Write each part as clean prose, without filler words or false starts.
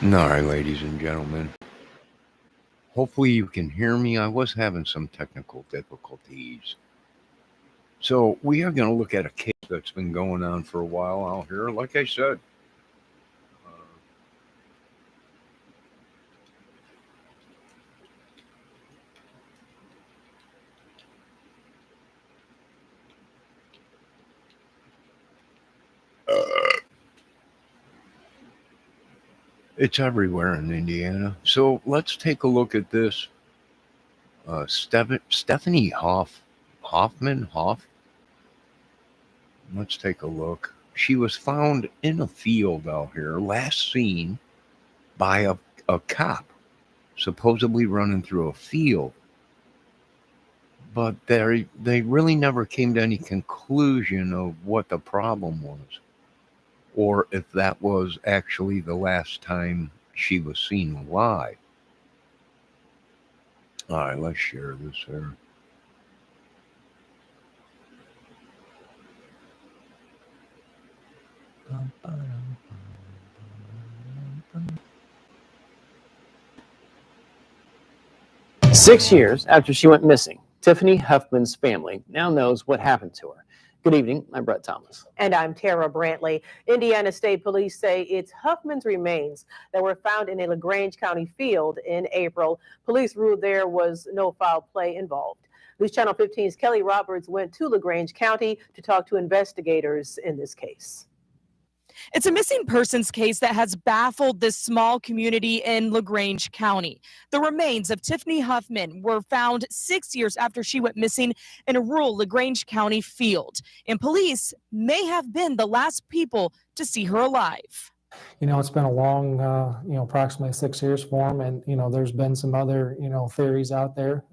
All right, ladies and gentlemen. Hopefully you can hear me. I was having some technical difficulties. So we are going to look at a case that's been going on for a while out here. Like I said, it's everywhere in Indiana. So let's take a look at this. Stephanie Hoffman. Let's take a look. She was found in a field out here, last seen by a cop, supposedly running through a field. But they really never came to any conclusion of what the problem was, or if that was actually the last time she was seen alive. All right, let's share this here. Six years after she went missing, Tiffany Huffman's family now knows what happened to her. Good evening, I'm Brett Thomas. And I'm Tara Brantley. Indiana State Police say it's Huffman's remains that were found in a LaGrange County field in April. Police ruled there was no foul play involved. News Channel 15's Kelly Roberts went to LaGrange County to talk to investigators in this case. It's a missing persons case that has baffled this small community in LaGrange County. The remains of Tiffany Huffman were found 6 years after she went missing in a rural LaGrange County field, and police may have been the last people to see her alive. It's been a long, approximately 6 years for him. And, there's been some other, theories out there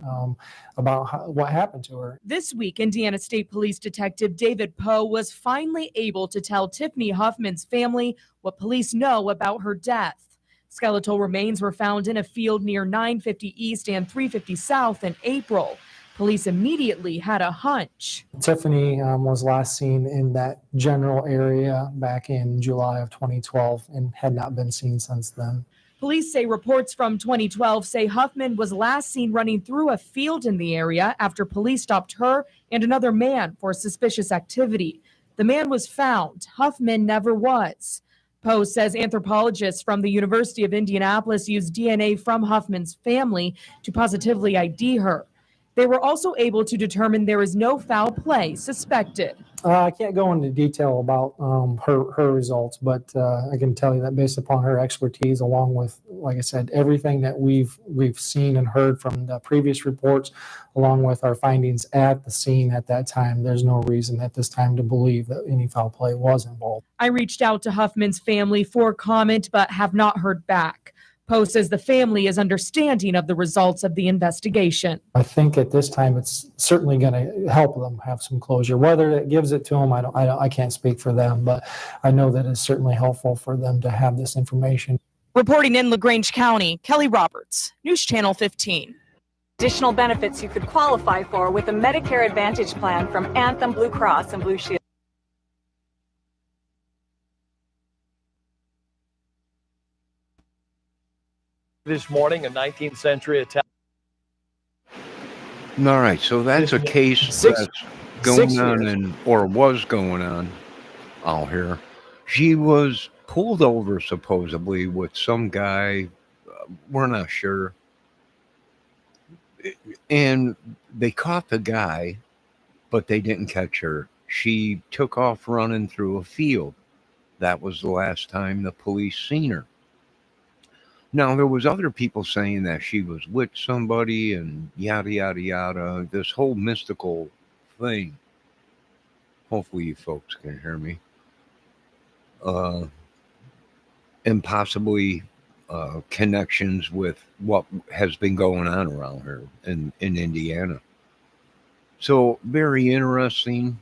about what happened to her. This week, Indiana State Police Detective David Poe was finally able to tell Tiffany Huffman's family what police know about her death. Skeletal remains were found in a field near 950 East and 350 South in April. Police immediately had a hunch. Tiffany was last seen in that general area back in July of 2012 and had not been seen since then. Police say reports from 2012 say Huffman was last seen running through a field in the area after police stopped her and another man for suspicious activity. The man was found. Huffman never was. Poe says anthropologists from the University of Indianapolis used DNA from Huffman's family to positively ID her. They were also able to determine there is no foul play suspected. I can't go into detail about her results, but I can tell you that based upon her expertise, along with, like I said, everything that we've seen and heard from the previous reports, along with our findings at the scene at that time, there's no reason at this time to believe that any foul play was involved. I reached out to Huffman's family for comment, but have not heard back. Poe says the family is understanding of the results of the investigation. I think at this time it's certainly going to help them have some closure. Whether it gives it to them, I can't speak for them, but I know that it's certainly helpful for them to have this information. Reporting in LaGrange County, Kelly Roberts, News Channel 15. Additional benefits you could qualify for with a Medicare Advantage plan from Anthem Blue Cross and Blue Shield. This morning, a 19th century Italian. All right, so that's a case that's going on or was going on out here. She was pulled over supposedly with some guy, we're not sure. And they caught the guy, but they didn't catch her. She took off running through a field. That was the last time the police seen her. Now, there was other people saying that she was with somebody and yada, yada, yada, this whole mystical thing. Hopefully you folks can hear me. And possibly connections with what has been going on around here in Indiana. So, very interesting.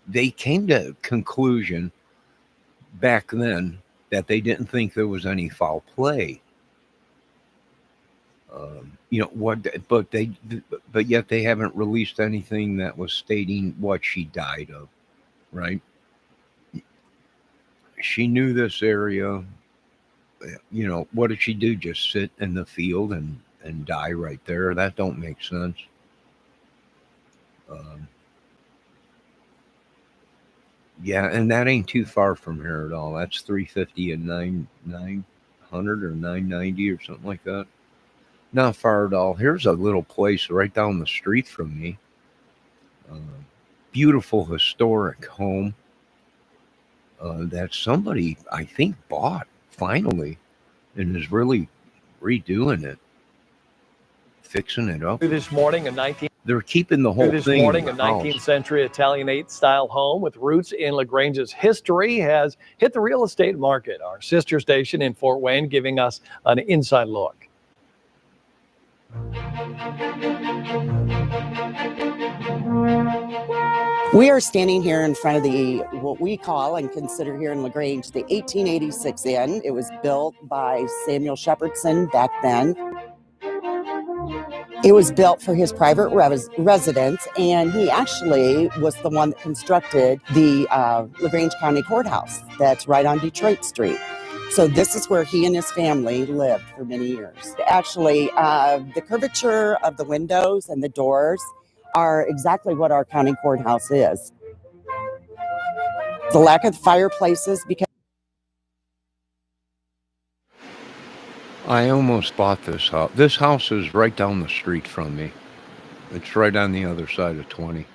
They came to a conclusion back then that they didn't think there was any foul play. But yet they haven't released anything that was stating what she died of, right? She knew this area. You know, what did she do? Just sit in the field and die right there? That don't make sense. Um, yeah, and that ain't too far from here at all. That's 350 and 900 or 990 or something like that. Not far at all. Here's a little place right down the street from me. Uh, Beautiful historic home that somebody, I think, bought finally and is really redoing it, fixing it up. This morning, a 19th They're keeping the whole this thing morning, in a the house. 19th century Italianate style home with roots in Lagrange's history has hit the real estate market. Our sister station in Fort Wayne giving us an inside look. We are standing here in front of what we call and consider here in LaGrange the 1886 Inn. It was built by Samuel Shepherdson back then. It was built for his private residence, and he actually was the one that constructed the LaGrange County Courthouse that's right on Detroit Street. So this is where he and his family lived for many years. Actually, the curvature of the windows and the doors are exactly what our county courthouse is. The lack of fireplaces, because I almost bought this house. This house is right down the street from me. It's right on the other side of 20.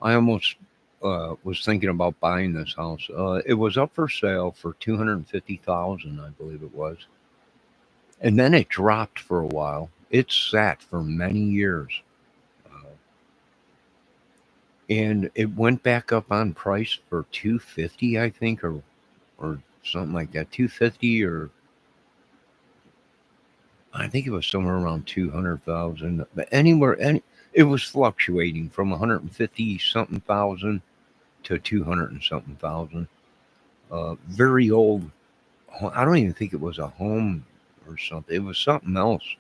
I almost was thinking about buying this house. It was up for sale for $250,000, I believe it was, and then it dropped for a while. It sat for many years, and it went back up on price for $250, I think, or something like that. $250, or I think it was somewhere around 200,000. But it was fluctuating from 150 something thousand to 200 and something thousand. Very old. I don't even think it was a home or something. It was something else.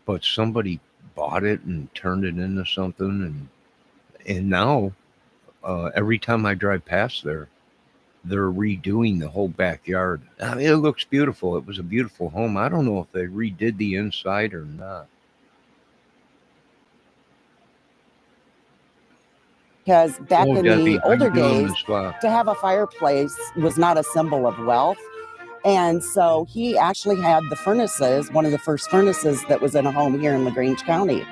But somebody bought it and turned it into something, and now every time I drive past there, they're redoing the whole backyard. I mean, it looks beautiful. It was a beautiful home. I don't know if they redid the inside or not. because back in Debbie, the how you older doing days, this far? to have a fireplace was not a symbol of wealth. And so he actually had the furnaces, one of the first furnaces that was in a home here in LaGrange County.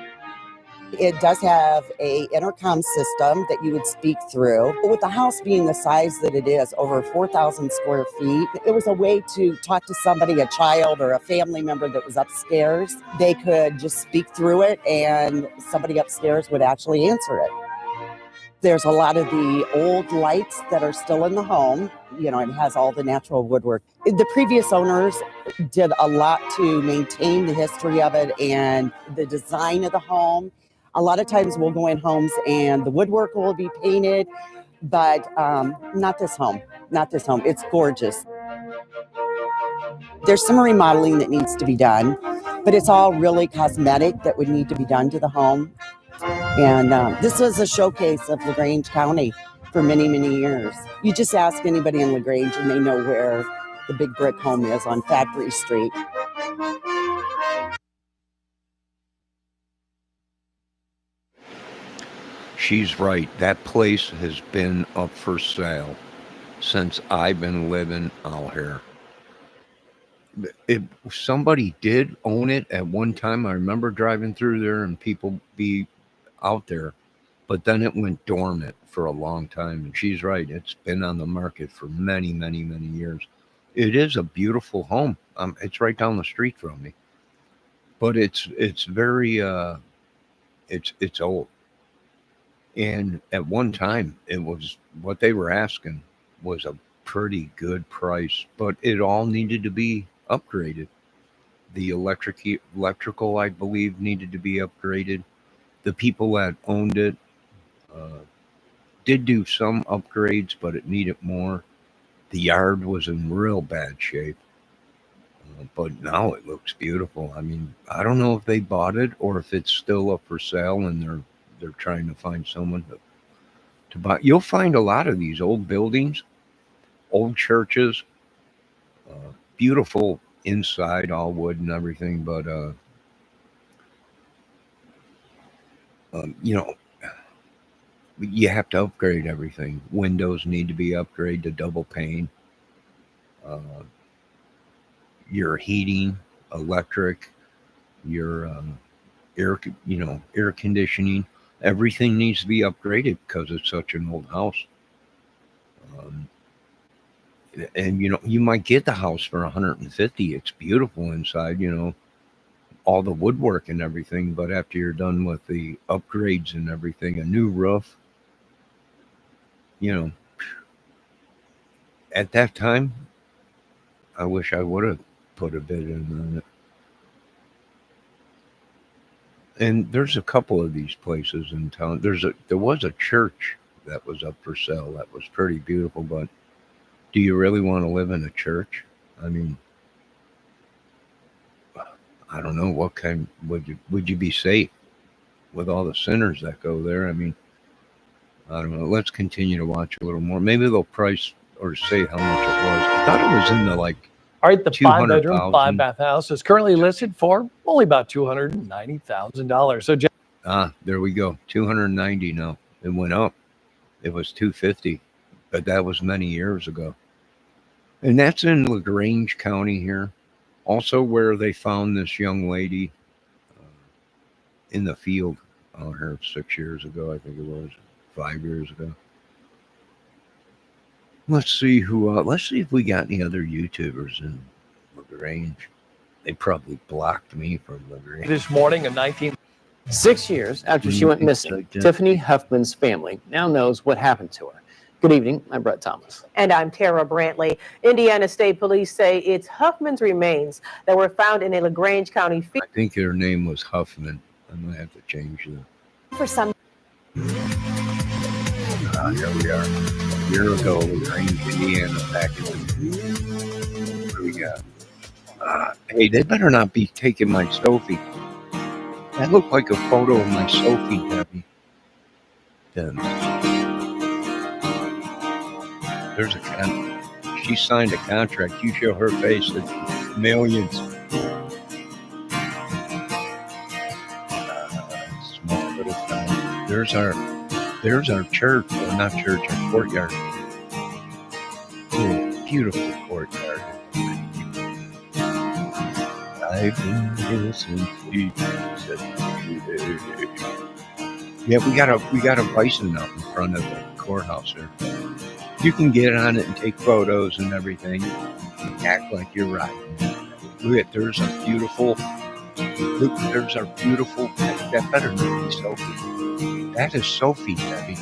It does have a intercom system that you would speak through. With the house being the size that it is, over 4,000 square feet, it was a way to talk to somebody, a child or a family member that was upstairs. They could just speak through it and somebody upstairs would actually answer it. There's a lot of the old lights that are still in the home. You know, it has all the natural woodwork. The previous owners did a lot to maintain the history of it and the design of the home. A lot of times we'll go in homes and the woodwork will be painted, but not this home. Not this home. It's gorgeous. There's some remodeling that needs to be done, but it's all really cosmetic that would need to be done to the home. And this was a showcase of LaGrange County for many, many years. You just ask anybody in LaGrange and they know where the big brick home is on Factory Street. She's right. That place has been up for sale since I've been living out here. Somebody did own it at one time. I remember driving through there and people be out there, but then it went dormant for a long time. And she's right. It's been on the market for many, many, many years. It is a beautiful home. It's right down the street from me, but it's very it's old. And at one time, it was what they were asking was a pretty good price, but it all needed to be upgraded. The electrical, I believe, needed to be upgraded. The people that owned it did do some upgrades, but it needed more. The yard was in real bad shape, but now it looks beautiful. I mean, I don't know if they bought it or if it's still up for sale and they're trying to find someone to buy. You'll find a lot of these old buildings, old churches, beautiful inside, all wood and everything, but you know, you have to upgrade everything. Windows need to be upgraded to double pane. Your heating, electric, your air conditioning, everything needs to be upgraded because it's such an old house. And you might get the house for 150. It's beautiful inside, all the woodwork and everything, but after you're done with the upgrades and everything, a new roof, at that time, I wish I would have put a bid in on it. And there's a couple of these places in town. There was a church that was up for sale that was pretty beautiful, but do you really want to live in a church? I mean, I don't know what kind would you be safe with all the sinners that go there? I mean, I don't know. Let's continue to watch a little more. Maybe they'll price or say how much it was. I thought it was in the All right, the 5-bedroom, 200,000. 5-bath house is currently listed for only about $290,000. So, there we go. 290 now. It went up. It was 250, but that was many years ago. And that's in LaGrange County here. Also where they found this young lady in the field on her 6 years ago, I think it was, 5 years ago. Let's see if we got any other YouTubers in LaGrange. They probably blocked me from LaGrange. this morning, a 19 6 years after she went missing, Tiffany Huffman's family now knows what happened to her. Good evening. I'm Brett Thomas. And I'm Tara Brantley. Indiana State Police say it's Huffman's remains that were found in a LaGrange County field. I think her name was Huffman. I'm going to have to change that. For some. Here we are. A year ago, LaGrange, Indiana, back in the... What do we got? Hey, they better not be taking my Sophie. That looked like a photo of my Sophie, Debbie. There's she signed a contract. You show her face, it's millions. There's our church, well, not church, our courtyard. Oh, beautiful courtyard. I've been listening to you. Yeah, we got a bison out in front of the courthouse there. You can get on it and take photos and everything. Act like you're riding. Look, there's our beautiful. That better not be Sophie. That is Sophie, Debbie.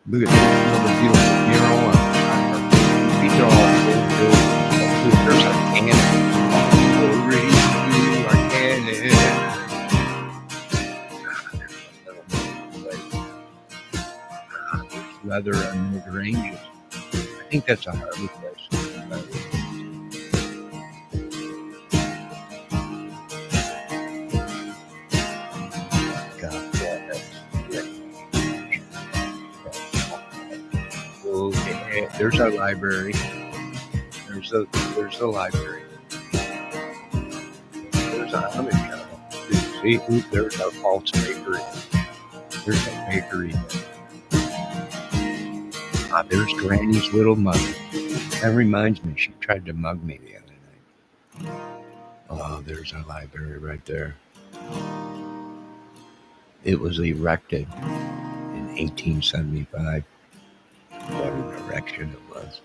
Look at another beautiful mural. Our feet are all filled. There's our cannon. Raise our cannon. Leather and the ranges. I think that's a Harley place. Okay, there's our library. There's the library. There's our honey shop. See, there's our false bakery. There's our bakery. There's Granny's little mug. That reminds me, she tried to mug me the other night. Oh, there's our library right there. It was erected in 1875. What an erection it was.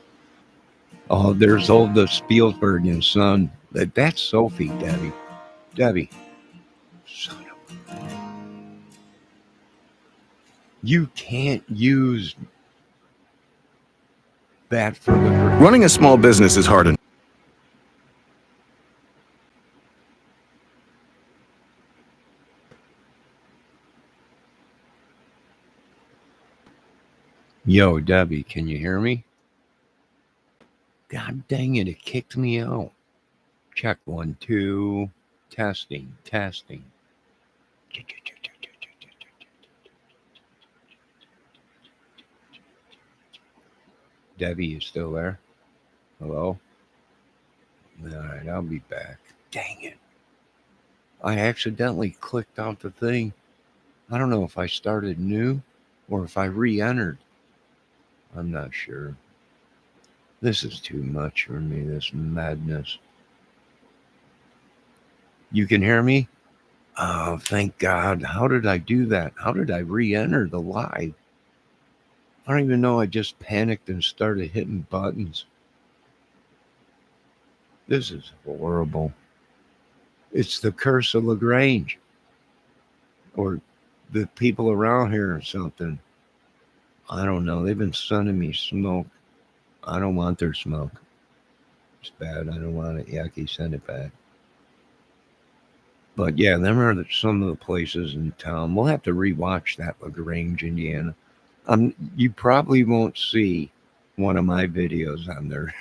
Oh, there's old Spielberg and Son. That's Sophie, Debbie. Debbie. Son of a... You can't use that for the... Running a small business is hard enough. Yo, Debbie, can you hear me? God dang it, it kicked me out. Check 1, 2. Testing. Debbie, you still there? Hello? All right, I'll be back. Dang it. I accidentally clicked out the thing. I don't know if I started new or if I re-entered. I'm not sure. This is too much for me, this madness. You can hear me? Oh, thank God. How did I do that? How did I re-enter the live? I don't even know. I just panicked and started hitting buttons. This is horrible. It's the curse of Lagrange. Or the people around here or something. I don't know. They've been sending me smoke. I don't want their smoke. It's bad. I don't want it. Yucky. Send it back. But yeah, them are some of the places in town. We'll have to rewatch that Lagrange, Indiana. You probably won't see one of my videos on their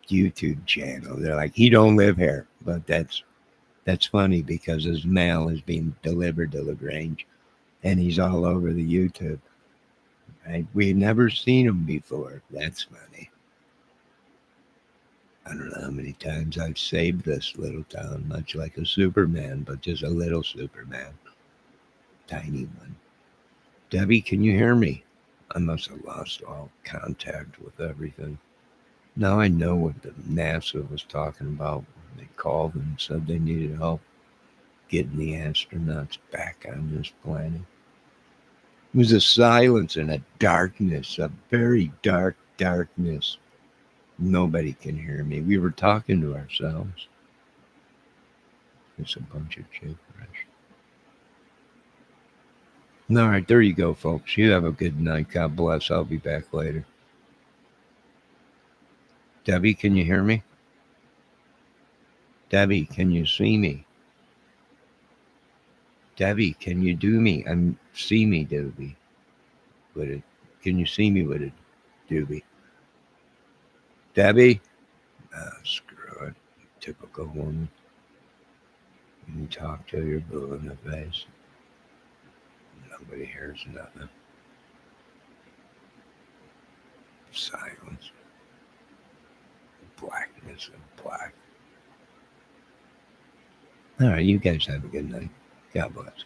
YouTube channel. They're like, he don't live here. But that's funny because his mail is being delivered to Lagrange and he's all over the YouTube. Right? We've never seen him before. That's funny. I don't know how many times I've saved this little town, much like a Superman, but just a little Superman. Tiny one. Debbie, can you hear me? I must have lost all contact with everything. Now I know what the NASA was talking about when they called and said they needed help getting the astronauts back on this planet. It was a silence and a darkness, a very dark darkness. Nobody can hear me. We were talking to ourselves. It's a bunch of gibberish. All right, there you go, folks. You have a good night. God bless. I'll be back later. Debbie, can you hear me? Debbie, can you see me? Debbie, can you do me? See me, Debbie. Can you see me with it, Doobie? Debbie? Screw it. Typical woman. You talk till you're blue in the face. Nobody hears nothing. Silence. Blackness and black. All right, you guys have a good night. God bless.